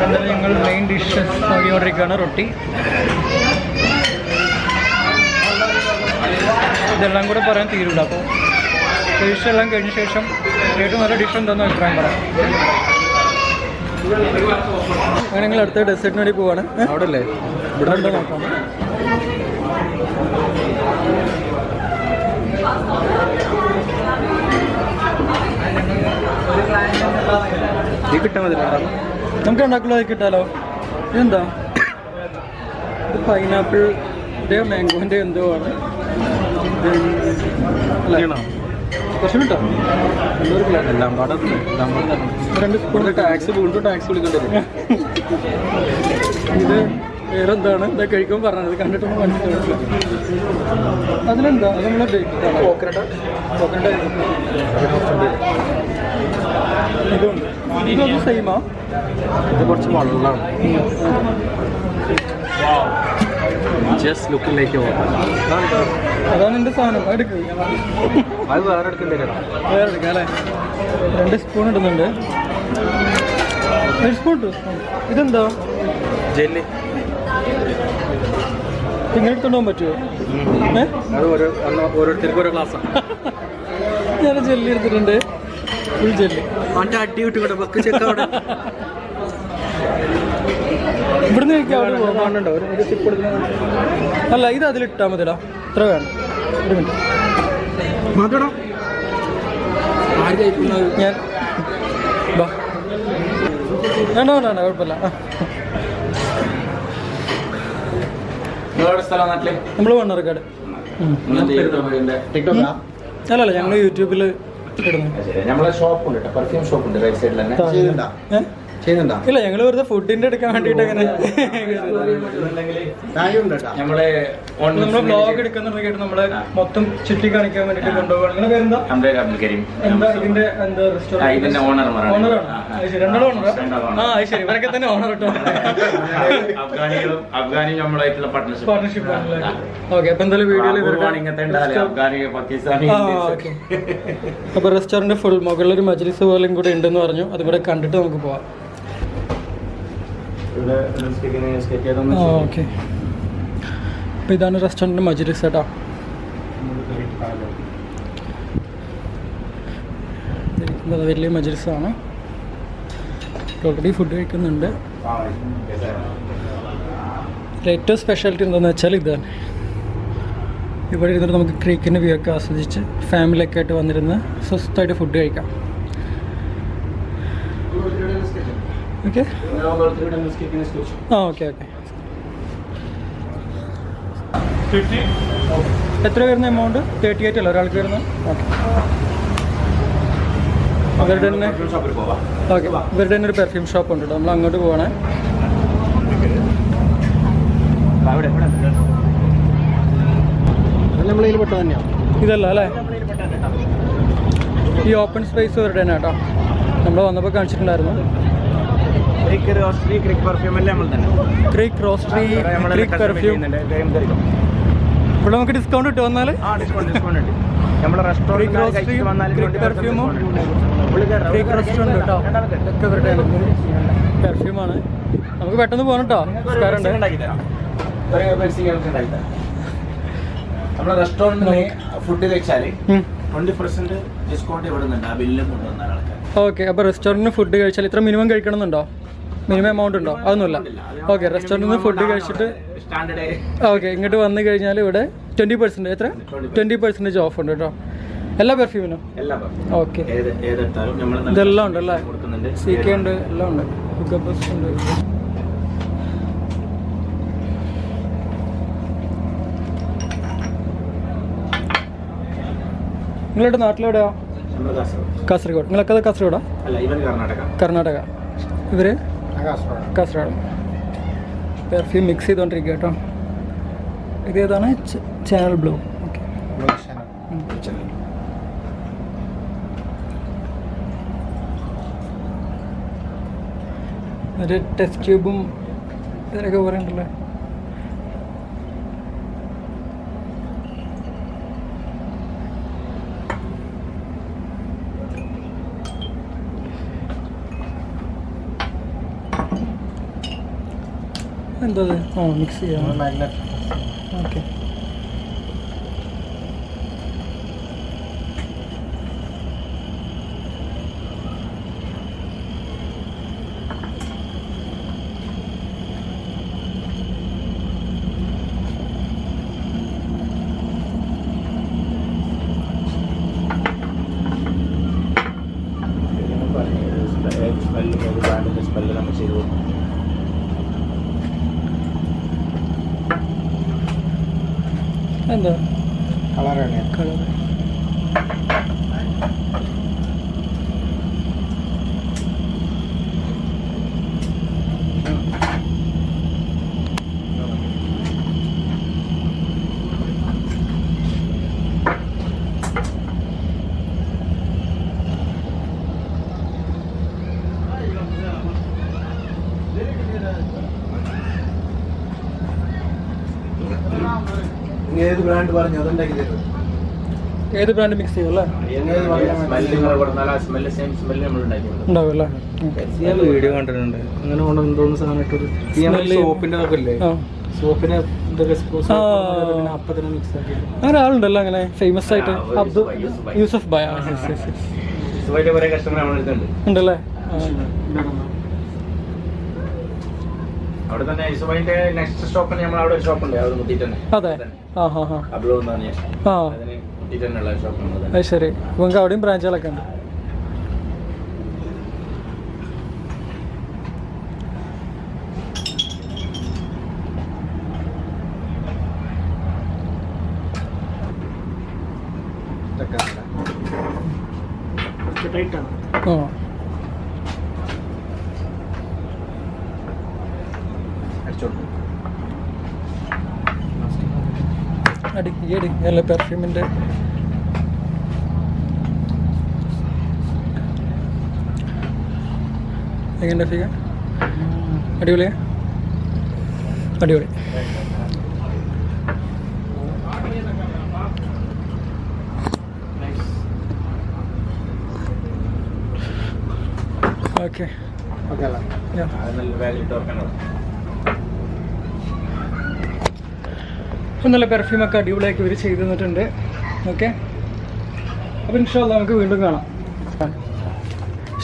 എന്തായാലും ഞങ്ങൾ main dish നോക്കിക്കൊണ്ടിരിക്കുകയാണ്. റൊട്ടി ഇതെല്ലാം കൂടെ പറയാൻ തീരില്ല. അപ്പോൾ ഡിഷെല്ലാം കഴിഞ്ഞ ശേഷം ഏറ്റവും നല്ല ഡിഷ് എന്താണെന്ന് അഭിപ്രായം പറയാം. അങ്ങനെ ഞങ്ങൾ അടുത്ത ഡെസേർട്ടിന് വേണ്ടി പോവാണ്. അവിടെ അല്ലേ ഇവിടെ ഉണ്ടോ നോക്കാം. കിട്ടാൻ മതി, നമുക്ക് ഉണ്ടാക്കുള്ള കിട്ടാലോ. ഇതെന്താ? ഇത് പൈനാപ്പിളിൻ്റെയോ മാംഗോൻ്റെ എന്തോ ആണ്. കുറച്ച് കിട്ടോ? രണ്ട് സ്പൂൺ ടാക്സ് വിളിക്കേണ്ടത്. ഇത് വേറെ എന്താണ്? ഇതാ കഴിക്കുമ്പോൾ പറഞ്ഞത് കണ്ടിട്ടൊന്നും മനസ്സിലായില്ല. അതിലെന്താ? അത് നമ്മളെ ഇതുണ്ട്. ഇതൊന്നും സെയിമാ? ഇത് കുറച്ച് വെള്ളമാണ്. ജസ്റ്റ് ലുക്കിംഗ് ലൈക്ക് അതാണ് എൻ്റെ സാധനം. എടുക്കുക അത് വേറെ എടുക്കണ്ടേ? വേറെ എടുക്കാം അല്ലേ? 2 സ്പൂൺ ഇടുന്നുണ്ട്. 1 സ്പൂൺ. ഇതെന്താ? ജെല്ലി. ഇങ്ങനെ എടുത്തോണ്ട് പോകാൻ പറ്റുമോ? ഓരോരുത്തർക്കും ഓരോ ക്ലാസ്സാണ്. ഞാൻ ജെല്ലി എടുത്തിട്ടുണ്ട്. Full jelly. അടി വിട്ടുകൂടെ ബക്ക് ചെക്ക് അവിടെ ഇവിടുന്ന് കഴിക്കാൻ അവിടെ കാണണ്ടോ? ഒരു ടിപ്പ് കൊടുക്കുന്ന അല്ല, ഇത് അതിലിട്ടാൽ മതിടാ. ഇത്ര വേണം. 1 മിനിറ്റ് ഞാൻ വേണ്ട കുഴപ്പമില്ല. നമ്മൾ മണ്ണാർക്കാട്. അല്ലല്ല, ഞങ്ങൾ യൂട്യൂബിൽ ഇടുന്നു. ഇല്ല, ഞങ്ങൾ വെറുതെ ഫുഡിന്റെ എടുക്കാൻ വേണ്ടിട്ട് അങ്ങനെ നമ്മള് ബ്ലോഗ് എടുക്കുന്നുണ്ടെങ്കിൽ നമ്മളെ മൊത്തം ചുറ്റി കാണിക്കാൻ വേണ്ടിട്ട് കൊണ്ടുപോകണം. നിങ്ങളുടെ പേരെന്താ? എന്താ ഇതിന്റെ എന്താ റെസ്റ്റോറന്റ് ഓണറാണ്? രണ്ടാളും ഓണറാ? ആ ശരി, ഇവരൊക്കെ തന്നെ ഓണർ കേട്ടോ. പാർട്ണർഷിപ്പ് ആണല്ലേ? ഓക്കെ. അപ്പൊ എന്തായാലും വീഡിയോയിൽ അപ്പൊ റെസ്റ്റോറന്റ് ഫുൾ മുകളിലൊരു മജ്ലിസ് പോലെയും കൂടെ ഉണ്ടെന്ന് പറഞ്ഞു. അതും കൂടെ കണ്ടിട്ട് നമുക്ക് പോവാം. ഓക്കെ. അപ്പോൾ ഇതാണ് റെസ്റ്റോറൻറ്റിൻ്റെ മജ്ലിസ് കേട്ടോ. വലിയ മജ്ലിസാണ്. ഓൾറെഡി ഫുഡ് കഴിക്കുന്നുണ്ട്. ഏറ്റവും സ്പെഷ്യാലിറ്റി എന്താണെന്ന് വെച്ചാൽ ഇതാണ്. ഇവിടെ ഇരുന്നിട്ട് നമുക്ക് ക്രീക്കിൻ്റെ വ്യൂ ഒക്കെ ആസ്വദിച്ച് ഫാമിലിയൊക്കെ ആയിട്ട് വന്നിരുന്ന് സ്വസ്ഥമായിട്ട് ഫുഡ് കഴിക്കാം. ഓക്കെ. ആ ഓക്കെ ഓക്കെ. എത്ര വരുന്ന എമൗണ്ട്? 38 അല്ല ഒരാൾക്ക് വരുന്നത്? ഓക്കെ. ഇവരുടെ തന്നെ ഓക്കെ, ഇവരുടെ തന്നെ ഒരു പെർഫ്യൂം ഷോപ്പ് ഉണ്ട് കേട്ടോ. നമ്മൾ അങ്ങോട്ട് പോകണേ. ഇതല്ല അല്ലേ? ഈ ഓപ്പൺ സ്പേസ് ഇവരുടെ തന്നെ കേട്ടോ. നമ്മൾ വന്നപ്പോൾ കാണിച്ചിട്ടുണ്ടായിരുന്നു. Creek Roastery, Creek perfume. ഇവിടെ നമുക്ക് ഡിസ്കൗണ്ട് കിട്ടും വന്നാൽ? നമ്മുടെ റെസ്റ്റോറൻറ്റ് പെർഫ്യൂമും ക്രീക്ക് റെസ്റ്റോറൻറ്റ് കേട്ടോ. ഇതൊക്കെ ഇവരുടെ പെർഫ്യൂമാണ്. നമുക്ക് പെട്ടെന്ന് പോകണം കേട്ടോ. നമ്മുടെ റെസ്റ്റോറൻറ്റിൽ ഫുഡ് കഴിച്ചാൽ 20% ഡിസ്കൗണ്ട് ഇവിടുന്നുണ്ട്. ആ ബില്ലും കൊണ്ടുവന്നാൽ ആൾക്കാർ. ഓക്കെ. അപ്പോൾ റെസ്റ്റോറൻറ്റിന് ഫുഡ് കഴിച്ചാൽ ഇത്ര മിനിമം കഴിക്കണമെന്നുണ്ടോ? മിനിമം എമൗണ്ട് ഉണ്ടോ? അതൊന്നുമില്ല. ഓക്കെ. റെസ്റ്റോറൻറ്റിൽ നിന്ന് ഫുഡ് കഴിച്ചിട്ട് ഓക്കെ ഇങ്ങോട്ട് വന്നു കഴിഞ്ഞാൽ ഇവിടെ 20% എത്ര 20% ഓഫ് ഉണ്ട് കേട്ടോ. എല്ലാ പെർഫ്യൂമിനും? ഓക്കെ. ഇതെല്ലാം ഉണ്ടല്ലേ? CK ഉണ്ട്, എല്ലാം ഉണ്ട്. ഹുഗബസ് ഉണ്ട്. നിങ്ങളുടെ നാട്ടിലെവിടെയാ? കാസർഗോഡ്. നിങ്ങളൊക്കെ കാസർഗോഡാ? കർണാടക. ഇവര് കാസർഗോഡ്. പെർഫ്യൂം മിക്സ് ചെയ്തോണ്ടിരിക്കുക കേട്ടോ. ഇതേതാണ്? Chanel Bleu. ഓക്കെ. ഒരു ടെസ്റ്റ് ട്യൂബും ഇതിനൊക്കെ പറയണ്ടല്ലേ. എന്താ മിക്സ് ചെയ്യാം. മാഗ്നറ്റ്. ഓക്കെ. സ്മെല്ല് നമ്മൾ ചെയ്തു. എന്താ കളറാണ്. കളർ ഏത് ബ്രാൻഡ് പറഞ്ഞു അതുണ്ടാക്കി തരുന്നത്? ഏത് ബ്രാൻഡ് മിക്സ് ചെയ്യും അല്ലേ? ഉണ്ടാവും അല്ലേ? വീഡിയോ കണ്ടിട്ടുണ്ട്. അങ്ങനെ കൊണ്ട് എന്തോന്ന് സാധനം സോപ്പിന്റെ ഒക്കെ ഇല്ലേ, സോപ്പിനെ അപ്പത്തിന് മിക്സ് ആക്കി. അങ്ങനെ ആളുണ്ടല്ലോ അങ്ങനെ ഫേമസ് ആയിട്ട്, യൂസഫ് ബായ ഉണ്ടല്ലേ? അവിടെ തന്നെ യൂസഫിന്റെ നെക്സ്റ്റ് സ്റ്റോപ്പിന് നമ്മൾ അവിടെ ഒരു ഷോപ്പ് ഉണ്ട്, അവിടെ മുട്ടിട്ട് തന്നെ. അതെ. ആ ഹാ ഹാ. അബ്ലോ എന്ന് പറഞ്ഞ ആ അതിന് മുട്ടിട്ട് തന്നെയുള്ള ഷോപ്പാണ്. അത് ശരി. നിങ്ങൾക്ക് അവിടെയും ബ്രാഞ്ചുകളൊക്കെ ഉണ്ട്. ടൈറ്റാണ്. ആ അടി നല്ല പെർഫ്യൂമിൻ്റെ എങ്ങനെ ഫിക? അടിപൊളിയാ? അടിപൊളി. ഓക്കെ. നല്ല പെർഫ്യൂമൊക്കെ അടിപൊളിയാക്കി ഇവർ ചെയ്ത് തന്നിട്ടുണ്ട്. ഓക്കെ, അപ്പോൾ ഇൻഷാല്ലാ നമുക്ക് വീണ്ടും കാണാം.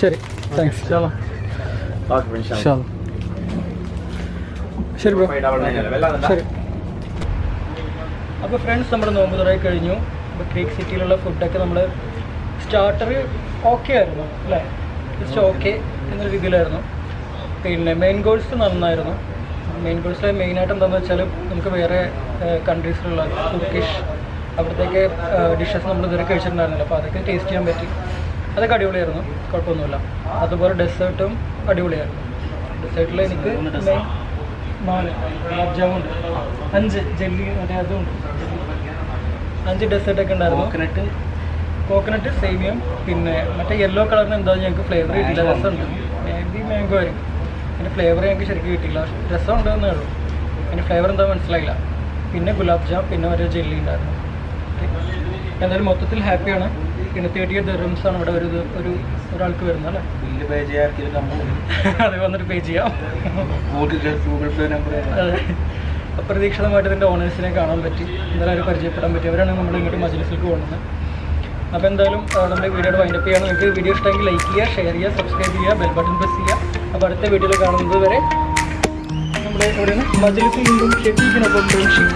ശരി, താങ്ക്സ്. ശരി ബ്രോ. ശരി. അപ്പോൾ ഫ്രണ്ട്സ്, നമ്മുടെ നോമ്പ് തുറയി കഴിഞ്ഞു. അപ്പോൾ ക്രീക്ക് സിറ്റിയിലുള്ള ഫുഡൊക്കെ നമ്മൾ സ്റ്റാർട്ടർ ഓക്കെ ആയിരുന്നു അല്ലേ? ജസ്റ്റ് ഓക്കെ എന്നൊരു രീതിയിലായിരുന്നു. പിന്നെ മെയിൻ കോഴ്സ് നന്നായിരുന്നു. മെയിൻ കോഴ്സിൽ മെയിനായിട്ട് എന്താണെന്ന് വെച്ചാൽ നമുക്ക് വേറെ കൺട്രീസിലുള്ള തുർക്കിഷ് അവിടത്തേക്ക് ഡിഷസ് നമ്മൾ ഇതുവരെ കഴിച്ചിട്ടുണ്ടായിരുന്നില്ല. അപ്പോൾ അതൊക്കെ ടേസ്റ്റ് ചെയ്യാൻ പറ്റി. അതൊക്കെ അടിപൊളിയായിരുന്നു, കുഴപ്പമൊന്നുമില്ല. അതുപോലെ ഡെസേർട്ടും അടിപൊളിയായിരുന്നു. ഡെസേർട്ടിൽ എനിക്ക് മെയിൻ 4 ഗുലാബ് ജാമുണ്ട്, 5 ജെല്ലി മറ്റേ അതുണ്ട്, 5 ഡെസേർട്ടൊക്കെ ഉണ്ടായിരുന്നു. കോക്കനട്ട് സേമിയം, പിന്നെ മറ്റേ യെല്ലോ കളറിന് എന്താണെന്ന് ഞങ്ങൾക്ക് ഫ്ലേവർ കിട്ടിയില്ല. രസമുണ്ട്, മേ ബി മാംഗോ ആയിരിക്കും. അതിൻ്റെ ഫ്ലേവർ ഞങ്ങൾക്ക് ശരിക്കും കിട്ടിയില്ല. രസമുണ്ട് എന്നേ ഉള്ളൂ, അതിൻ്റെ ഫ്ലേവർ എന്താ മനസ്സിലായില്ല. പിന്നെ ഗുലാബ് ജാം, പിന്നെ ഒരു ജെല്ലി ഉണ്ടായിരുന്നു. എന്തായാലും മൊത്തത്തിൽ ഹാപ്പിയാണ്. പിന്നെ 38 ദിർഹംസ് ആണ് ഇവിടെ ഒരാൾക്ക് വരുന്നത് അല്ലേ? ബില്ല് പേ ചെയ്യാൻ അത് വന്നിട്ട് പേ ചെയ്യാം. Google Pay number. അതെ, അപ്രതീക്ഷിതമായിട്ട് ഇതിൻ്റെ ഓണേഴ്സിനെ കാണാൻ പറ്റി, എന്തായാലും അവർ പരിചയപ്പെടാൻ പറ്റി. അവരാണ് നമ്മൾ ഇങ്ങോട്ട് മജ്‌ലിസിലേക്ക് പോകുന്നത്. അപ്പോൾ എന്തായാലും നമ്മുടെ വീഡിയോയുടെ വൈൻഡപ്പ് ചെയ്യണം. നിങ്ങൾക്ക് വീഡിയോ ഇഷ്ടമെങ്കിൽ ലൈക്ക് ചെയ്യുക, ഷെയർ ചെയ്യുക, സബ്സ്ക്രൈബ് ചെയ്യുക, ബെൽ ബട്ടൺ പ്രസ് ചെയ്യുക. അപ്പോൾ അടുത്ത വീഡിയോയിൽ കാണുന്നത് വരെ നമ്മുടെ എവിടെയാണ് മജ്‌ലിസിൽ നിന്നും ഷെഫീഖിനൊപ്പം ഫ്രണ്ട്ഷിപ്പ്.